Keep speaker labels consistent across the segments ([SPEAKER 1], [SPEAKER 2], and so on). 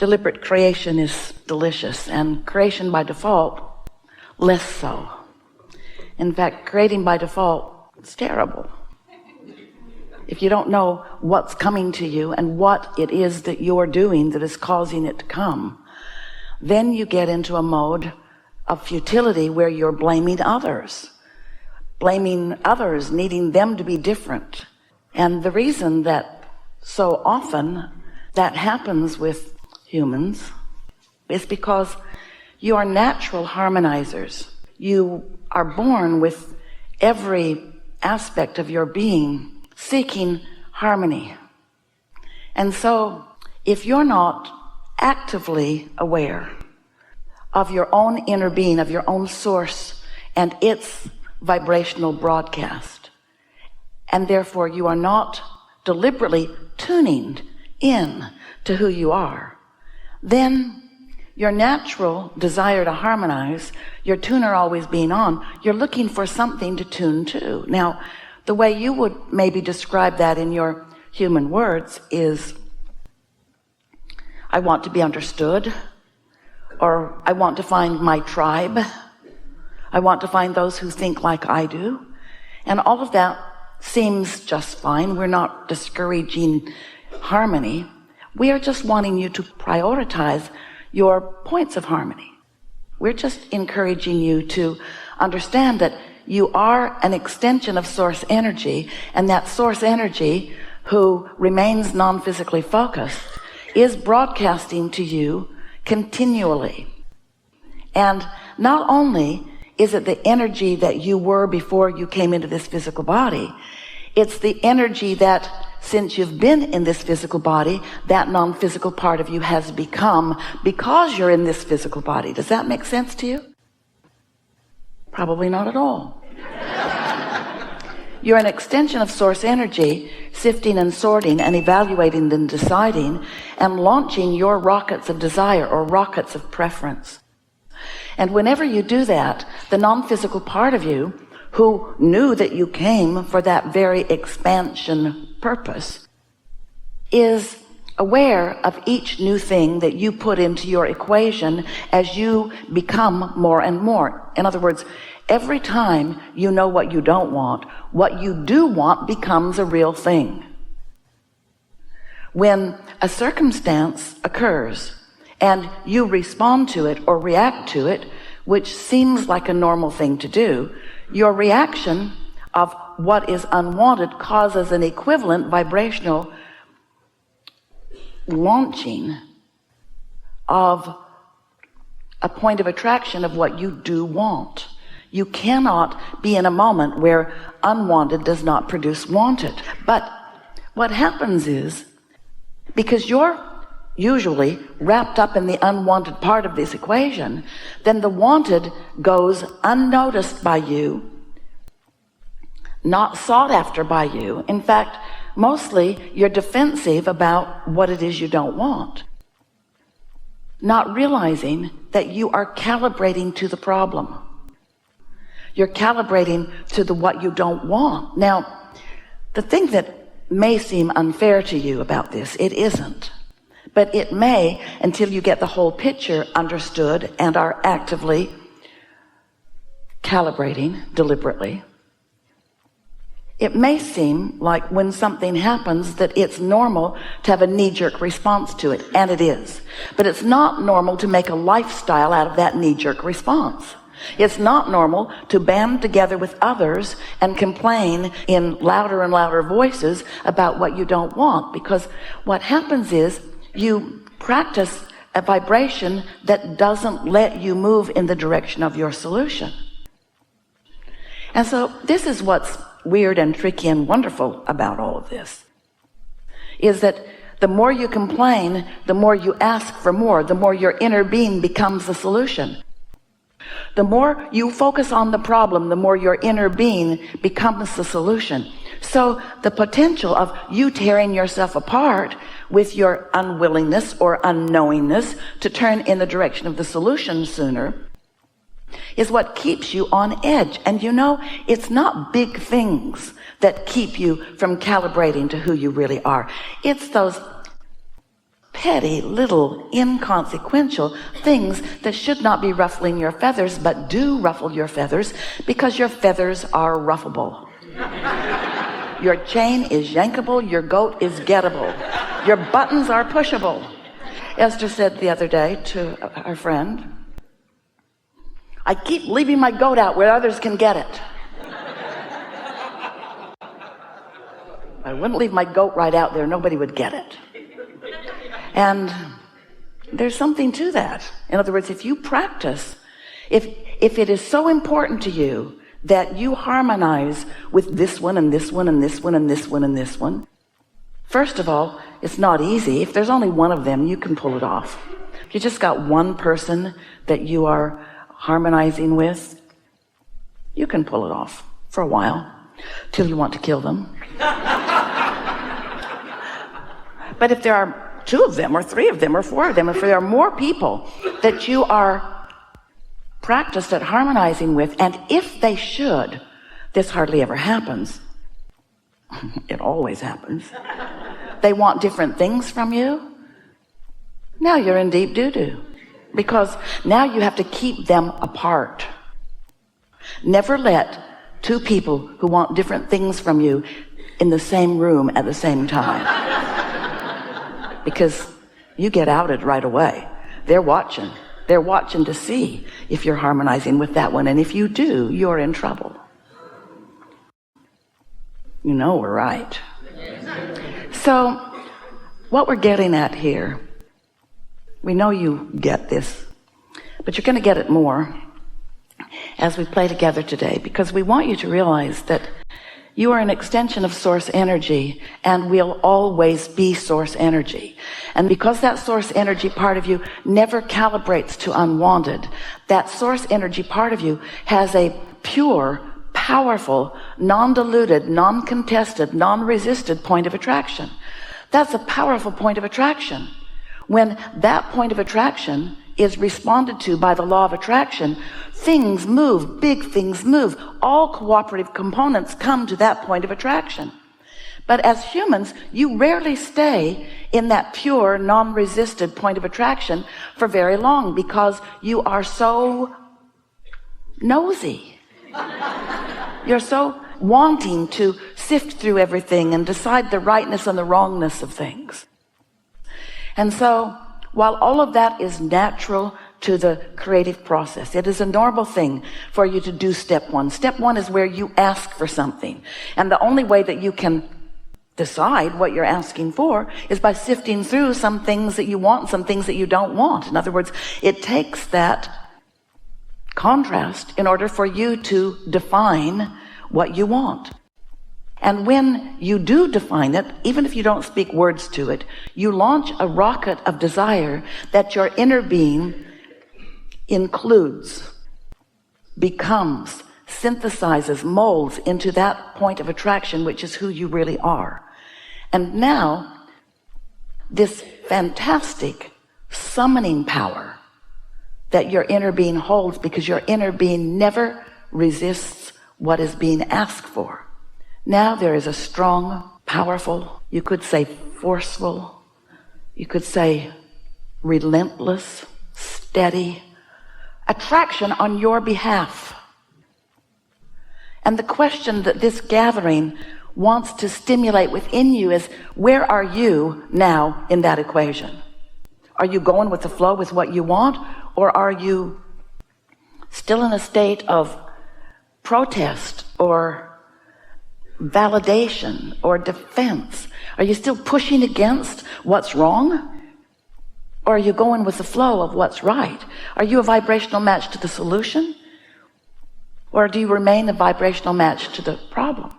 [SPEAKER 1] deliberate creation is delicious, and creation by default, less so. In fact, creating by default, it's terrible. If you don't know what's coming to you and what it is that you're doing that is causing it to come, then you get into a mode of futility where you're blaming others, needing them to be different. And the reason that so often that happens with humans is because you are natural harmonizers. You are born with every aspect of your being seeking harmony. And so if you're not actively aware of your own inner being, of your own source and its vibrational broadcast, and therefore you are not deliberately tuning in to who you are, then your natural desire to harmonize, your tuner always being on, you're looking for something to tune to. Now, the way you would maybe describe that in your human words is, I want to be understood, or I want to find my tribe. I want to find those who think like I do. And all of that seems just fine. We're not discouraging harmony. We are just wanting you to prioritize your points of harmony. We're just encouraging you to understand that you are an extension of source energy, and that source energy, who remains non-physically focused, is broadcasting to you continually. And not only is it the energy that you were before you came into this physical body, it's the energy that, since you've been in this physical body, that non-physical part of you has become because you're in this physical body. Does that make sense to you? Probably not at all. You're an extension of source energy, sifting and sorting and evaluating and deciding and launching your rockets of desire or rockets of preference. And whenever you do that, the non-physical part of you, who knew that you came for that very expansion purpose, is aware of each new thing that you put into your equation as you become more and more. In other words, every time you know what you don't want, what you do want becomes a real thing. When a circumstance occurs and you respond to it or react to it, which seems like a normal thing to do, your reaction of what is unwanted causes an equivalent vibrational launching of a point of attraction of what you do want. You cannot be in a moment where unwanted does not produce wanted. But what happens is, because you're usually wrapped up in the unwanted part of this equation, then the wanted goes unnoticed by you, not sought after by you. In fact, mostly you're defensive about what it is you don't want, not realizing that you are calibrating to the problem. You're calibrating to the what you don't want. Now, the thing that may seem unfair to you about this, it isn't. But it may, until you get the whole picture understood and are actively calibrating deliberately. It may seem like when something happens that it's normal to have a knee-jerk response to it, and it is. But it's not normal to make a lifestyle out of that knee-jerk response. It's not normal to band together with others and complain in louder and louder voices about what you don't want, because what happens is you practice a vibration that doesn't let you move in the direction of your solution. And so this is what's weird and tricky and wonderful about all of this, is that the more you complain, the more you ask for more, the more your inner being becomes the solution. The more you focus on the problem, the more your inner being becomes the solution. So the potential of you tearing yourself apart with your unwillingness or unknowingness to turn in the direction of the solution sooner is what keeps you on edge. And you know, it's not big things that keep you from calibrating to who you really are. It's those petty, little, inconsequential things that should not be ruffling your feathers, but do ruffle your feathers because your feathers are ruffable. Your chain is yankable, your goat is gettable, your buttons are pushable. Esther said the other day to her friend, I keep leaving my goat out where others can get it. I wouldn't leave my goat right out there, nobody would get it. And there's something to that. In other words, if you practice, if it is so important to you that you harmonize with this one and this one and this one and this one and this one, first of all, it's not easy. If there's only one of them, you can pull it off. If you just got one person that you are harmonizing with, you can pull it off for a while till you want to kill them. But if there are two of them or three of them or four of them, if there are more people that you are practiced at harmonizing with, and if they should, this hardly ever happens. It always happens. They want different things from you. Now you're in deep doo-doo, because now you have to keep them apart. Never let two people who want different things from you in the same room at the same time, because you get outed right away. They're watching to see if you're harmonizing with that one, and if you do, you're in trouble. You know we're right. So what we're getting at here, we know you get this, but you're going to get it more as we play together today, because we want you to realize that you are an extension of source energy and will always be source energy. And because that source energy part of you never calibrates to unwanted, that source energy part of you has a pure, powerful, non-diluted, non-contested, non-resisted point of attraction. That's a powerful point of attraction. When that point of attraction is responded to by the law of attraction, things move, big things move. All cooperative components come to that point of attraction. But as humans, you rarely stay in that pure, non-resisted point of attraction for very long, because you are so nosy. You're so wanting to sift through everything and decide the rightness and the wrongness of things. And so, while all of that is natural to the creative process, it is a normal thing for you to do step one. Step one is where you ask for something. And the only way that you can decide what you're asking for is by sifting through some things that you want and some things that you don't want. In other words, it takes that contrast in order for you to define what you want. And when you do define it, even if you don't speak words to it, you launch a rocket of desire that your inner being includes, becomes, synthesizes, molds into that point of attraction, which is who you really are. And now, this fantastic summoning power that your inner being holds, because your inner being never resists what is being asked for. Now there is a strong, powerful, you could say forceful, you could say relentless, steady attraction on your behalf. And the question that this gathering wants to stimulate within you is, where are you now in that equation? Are you going with the flow with what you want, or are you still in a state of protest or validation or defense? Are you still pushing against what's wrong? Or are you going with the flow of what's right? Are you a vibrational match to the solution? Or do you remain a vibrational match to the problem?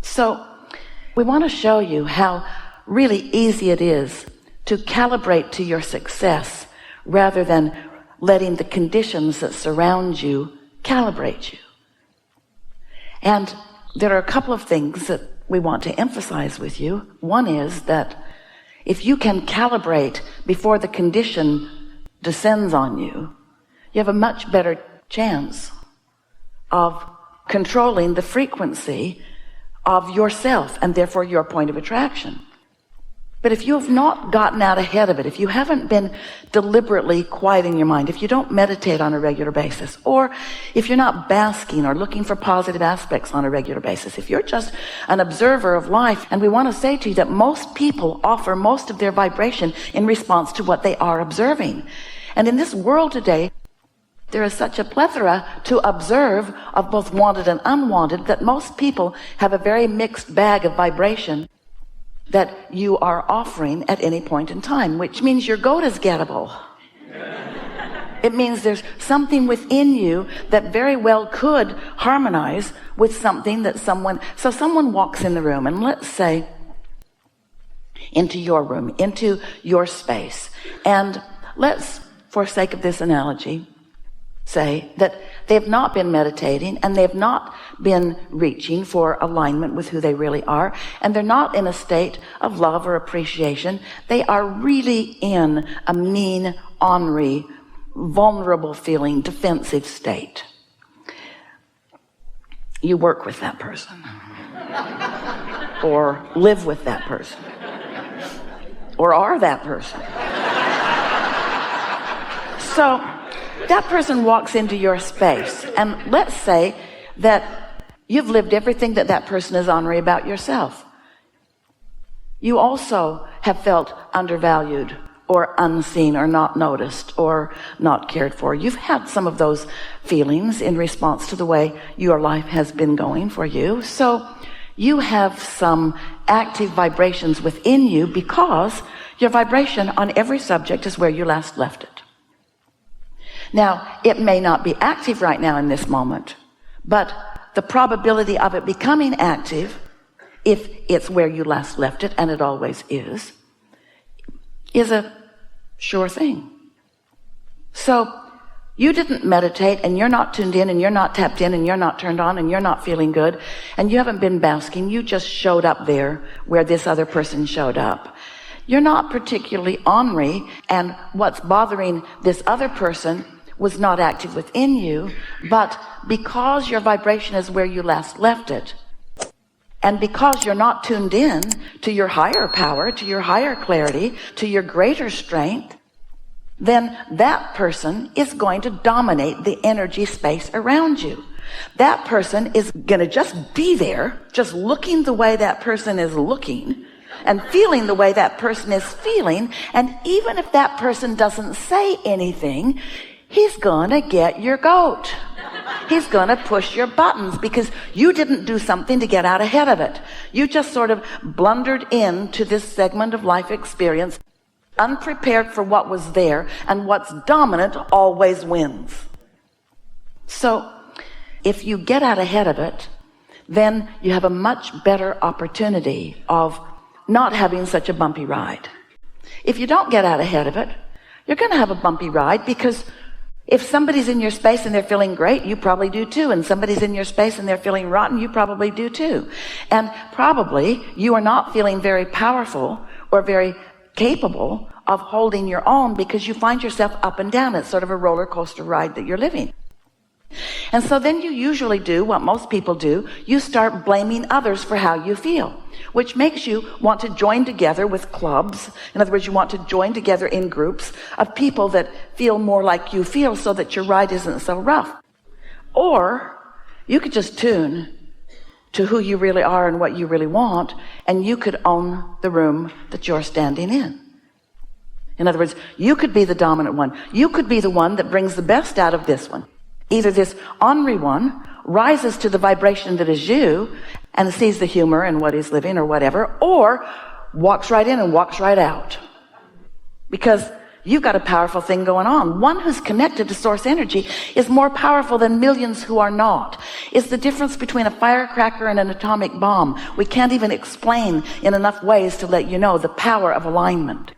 [SPEAKER 1] So we want to show you how really easy it is to calibrate to your success rather than letting the conditions that surround you calibrate you. And there are a couple of things that we want to emphasize with you. One is that if you can calibrate before the condition descends on you, you have a much better chance of controlling the frequency of yourself and therefore your point of attraction. But if you have not gotten out ahead of it, if you haven't been deliberately quieting your mind, if you don't meditate on a regular basis, or if you're not basking or looking for positive aspects on a regular basis, if you're just an observer of life, and we want to say to you that most people offer most of their vibration in response to what they are observing. And in this world today, there is such a plethora to observe of both wanted and unwanted that most people have a very mixed bag of vibration that you are offering at any point in time, which means your goat is gettable. It means there's something within you that very well could harmonize with something that someone walks in the room, and let's say into your room, into your space, and let's, for sake of this analogy, say that they've not been meditating and they've not been reaching for alignment with who they really are, and they're not in a state of love or appreciation. They are really in a mean, ornery, vulnerable feeling, defensive state. You work with that person or live with that person or are that person. So that person walks into your space, and let's say that you've lived everything that that person is ornery about yourself. You also have felt undervalued or unseen or not noticed or not cared for. You've had some of those feelings in response to the way your life has been going for you. So you have some active vibrations within you because your vibration on every subject is where you last left it. Now, it may not be active right now in this moment, but the probability of it becoming active, if it's where you last left it, and it always is a sure thing. So you didn't meditate, and you're not tuned in, and you're not tapped in, and you're not turned on, and you're not feeling good, and you haven't been basking. You just showed up there where this other person showed up. You're not particularly ornery, and what's bothering this other person was not active within you, but because your vibration is where you last left it, and because you're not tuned in to your higher power, to your higher clarity, to your greater strength, then that person is going to dominate the energy space around you. That person is going to just be there, just looking the way that person is looking, and feeling the way that person is feeling, and even if that person doesn't say anything, he's gonna get your goat. He's gonna push your buttons because you didn't do something to get out ahead of it. You just sort of blundered into this segment of life experience, unprepared for what was there, and what's dominant always wins. So if you get out ahead of it, then you have a much better opportunity of not having such a bumpy ride. If you don't get out ahead of it, you're gonna have a bumpy ride, because if somebody's in your space and they're feeling great, you probably do too. And somebody's in your space and they're feeling rotten, you probably do too. And probably you are not feeling very powerful or very capable of holding your own, because you find yourself up and down. It's sort of a roller coaster ride that you're living. And so then you usually do what most people do. You start blaming others for how you feel, which makes you want to join together with clubs. In other words, you want to join together in groups of people that feel more like you feel, so that your ride isn't so rough. Or you could just tune to who you really are and what you really want, and you could own the room that you're standing in. In other words, you could be the dominant one. You could be the one that brings the best out of this one. Either this ornery one rises to the vibration that is you and sees the humor in what he's living or whatever, or walks right in and walks right out. Because you've got a powerful thing going on. One who's connected to source energy is more powerful than millions who are not. It's the difference between a firecracker and an atomic bomb. We can't even explain in enough ways to let you know the power of alignment.